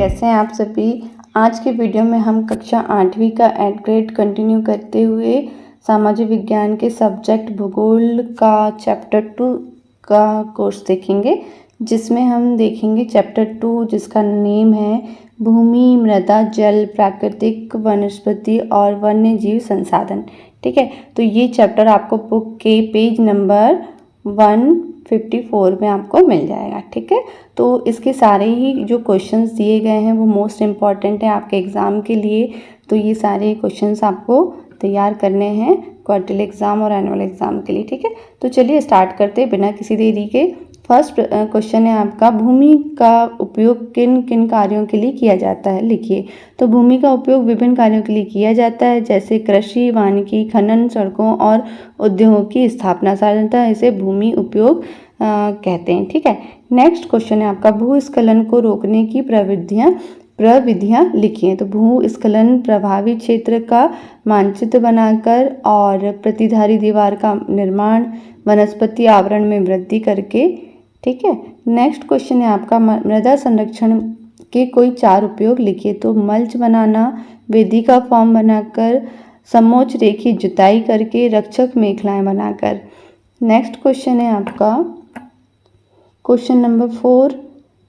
कैसे हैं आप सभी। आज के वीडियो में हम कक्षा 8वीं का एड ग्रेड कंटिन्यू करते हुए सामाजिक विज्ञान के सब्जेक्ट भूगोल का चैप्टर 2 का कोर्स देखेंगे, जिसमें हम देखेंगे चैप्टर 2 जिसका नेम है भूमि, मृदा, जल, प्राकृतिक वनस्पति और वन्य जीव संसाधन। ठीक है, तो ये चैप्टर आपको बुक के पेज नंबर 154 में आपको मिल जाएगा। ठीक है, तो इसके सारे ही जो क्वेश्चंस दिए गए हैं वो मोस्ट इम्पॉर्टेंट है आपके एग्ज़ाम के लिए। तो ये सारे क्वेश्चंस आपको तैयार करने हैं क्वार्टरली एग्ज़ाम और एनुअल एग्ज़ाम के लिए। ठीक है, तो चलिए स्टार्ट करते हैं बिना किसी देरी के। फर्स्ट क्वेश्चन है आपका, भूमि का उपयोग किन किन कार्यों के लिए किया जाता है, लिखिए। तो भूमि का उपयोग विभिन्न कार्यों के लिए किया जाता है, जैसे कृषि, वानिकी, खनन, सड़कों और उद्योगों की स्थापना। साधारणतः इसे भूमि उपयोग कहते हैं। ठीक है, नेक्स्ट क्वेश्चन है आपका, भूस्खलन को रोकने की प्रविधियां लिखिए। तो भूस्खलन प्रभावित क्षेत्र का मानचित्र बनाकर और प्रतिधारी दीवार का निर्माण, वनस्पति आवरण में वृद्धि करके। ठीक है, नेक्स्ट क्वेश्चन है आपका, मृदा संरक्षण के कोई 4 उपयोग लिखिए। तो मल्च बनाना, वेदी का फॉर्म बनाकर, समोच्च रेखी जुताई करके, रक्षक मेखलाएं बनाकर। नेक्स्ट क्वेश्चन है आपका क्वेश्चन नंबर 4,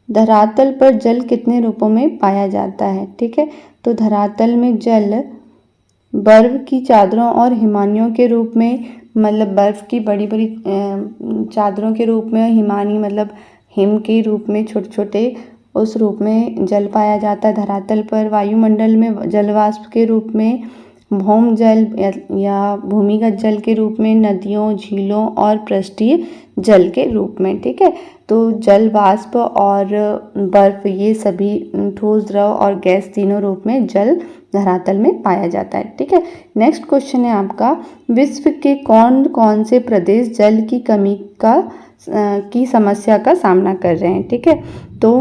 धरातल पर जल कितने रूपों में पाया जाता है। ठीक है, तो धरातल में जल बर्फ की चादरों और हिमानियों के रूप में, मतलब बर्फ की बड़ी बड़ी चादरों के रूप में, हिमानी मतलब हिम के रूप में छोटे छोटे, उस रूप में जल पाया जाता है धरातल पर। वायुमंडल में जलवाष्प के रूप में, भौम जल या भूमिगत जल के रूप में, नदियों, झीलों और पृष्ठीय जल के रूप में। ठीक है, तो जल वाष्प और बर्फ ये सभी ठोस, द्रव और गैस तीनों रूप में जल धरातल में पाया जाता है। ठीक है, नेक्स्ट क्वेश्चन है आपका, विश्व के कौन कौन से प्रदेश जल की कमी की समस्या का सामना कर रहे हैं। ठीक है, तो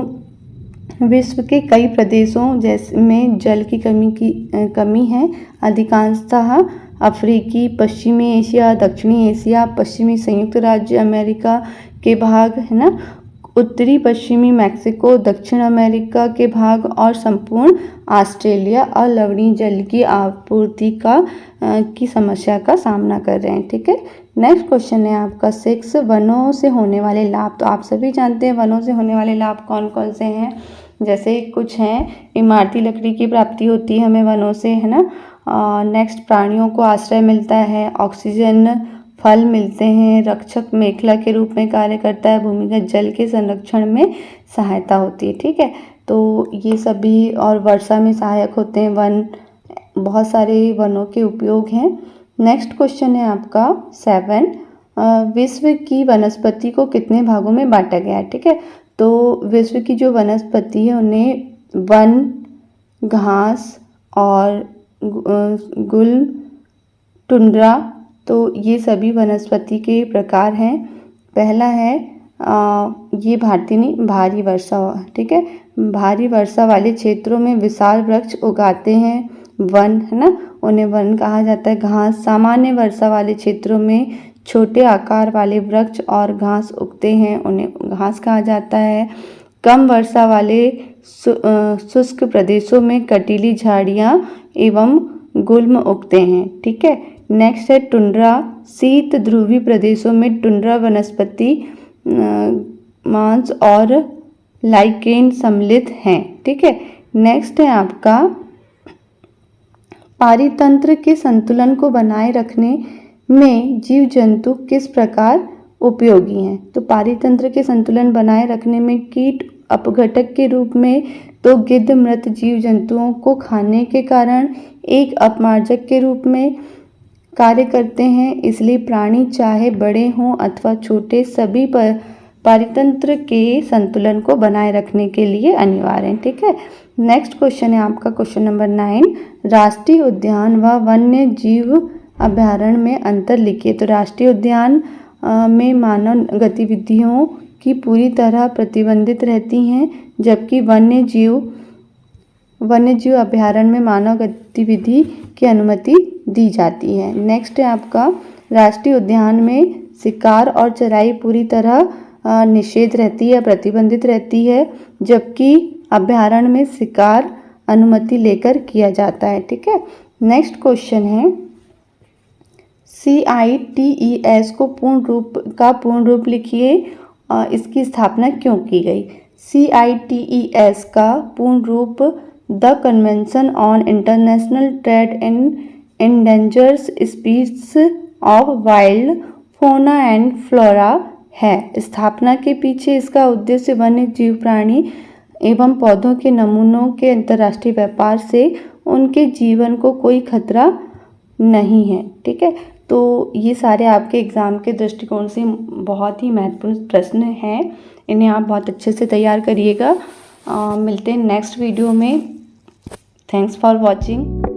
विश्व के कई प्रदेशों जैसे में जल की कमी है। अधिकांशतः अफ्रीकी, पश्चिमी एशिया, दक्षिणी एशिया, पश्चिमी संयुक्त राज्य अमेरिका के भाग है ना, उत्तरी पश्चिमी मैक्सिको, दक्षिण अमेरिका के भाग और संपूर्ण ऑस्ट्रेलिया अलवणीय जल की आपूर्ति की समस्या का सामना कर रहे हैं। ठीक है, नेक्स्ट क्वेश्चन है आपका 6, वनों से होने वाले लाभ। तो आप सभी जानते हैं वनों से होने वाले लाभ कौन कौन से हैं, जैसे कुछ हैं, इमारती लकड़ी की प्राप्ति होती है हमें वनों से, है ना। नेक्स्ट, प्राणियों को आश्रय मिलता है, ऑक्सीजन, फल मिलते हैं, रक्षक मेखला के रूप में कार्य करता है, भूमिगत जल के संरक्षण में सहायता होती है। ठीक है, तो ये सभी, और वर्षा में सहायक होते हैं वन, बहुत सारे वनों के उपयोग हैं। नेक्स्ट क्वेश्चन है आपका 7, विश्व की वनस्पति को कितने भागों में बांटा गया है। ठीक है, तो विश्व की जो वनस्पति है उन्हें वन, घास और गुल, टुंड्रा, तो ये सभी वनस्पति के प्रकार हैं। पहला है ये भारी वर्षा। ठीक है, भारी वर्षा वाले क्षेत्रों में विशाल वृक्ष उगाते हैं वन, है ना, उन्हें वन कहा जाता है। घास, सामान्य वर्षा वाले क्षेत्रों में छोटे आकार वाले वृक्ष और घास उगते हैं, उन्हें घास कहा जाता है। कम वर्षा वाले शुष्क प्रदेशों में कटीली झाड़ियाँ एवं गुल्म उगते हैं। ठीक है, नेक्स्ट है टुंड्रा, शीत ध्रुवीय प्रदेशों में टुंड्रा वनस्पति मांस और लाइकेन सम्मिलित हैं। ठीक है, नेक्स्ट है आपका, पारितंत्र के संतुलन को बनाए रखने में जीव जंतु किस प्रकार उपयोगी हैं। तो पारितंत्र के संतुलन बनाए रखने में कीट अपघटक के रूप में, तो गिद्ध मृत जीव जंतुओं को खाने के कारण एक अपमार्जक के रूप में कार्य करते हैं, इसलिए प्राणी चाहे बड़े हों अथवा छोटे, सभी पर पारितंत्र के संतुलन को बनाए रखने के लिए अनिवार्य है। ठीक है, नेक्स्ट क्वेश्चन है आपका क्वेश्चन नंबर 9, राष्ट्रीय उद्यान व वन्य जीव अभयारण्य में अंतर लिखिए। तो राष्ट्रीय उद्यान में मानव गतिविधियों की पूरी तरह प्रतिबंधित रहती हैं, जबकि वन्य जीव अभयारण्य में मानव गतिविधि की अनुमति दी जाती है। नेक्स्ट है आपका, राष्ट्रीय उद्यान में शिकार और चराई पूरी तरह निषेध रहती है, प्रतिबंधित रहती है, जबकि अभ्यारण्य में शिकार अनुमति लेकर किया जाता है। ठीक है, नेक्स्ट क्वेश्चन है CITES को पूर्ण रूप लिखिए। इसकी स्थापना क्यों की गई? CITES का पूर्ण रूप the convention on international trade in endangered species of wild fauna and flora है। स्थापना के पीछे इसका उद्देश्य वन्य जीव, प्राणी एवं पौधों के नमूनों के अंतर्राष्ट्रीय व्यापार से उनके जीवन को कोई खतरा नहीं है। ठीक है, तो ये सारे आपके एग्ज़ाम के दृष्टिकोण से बहुत ही महत्वपूर्ण प्रश्न हैं, इन्हें आप बहुत अच्छे से तैयार करिएगा। मिलते हैं नेक्स्ट वीडियो में। Thanks for watching.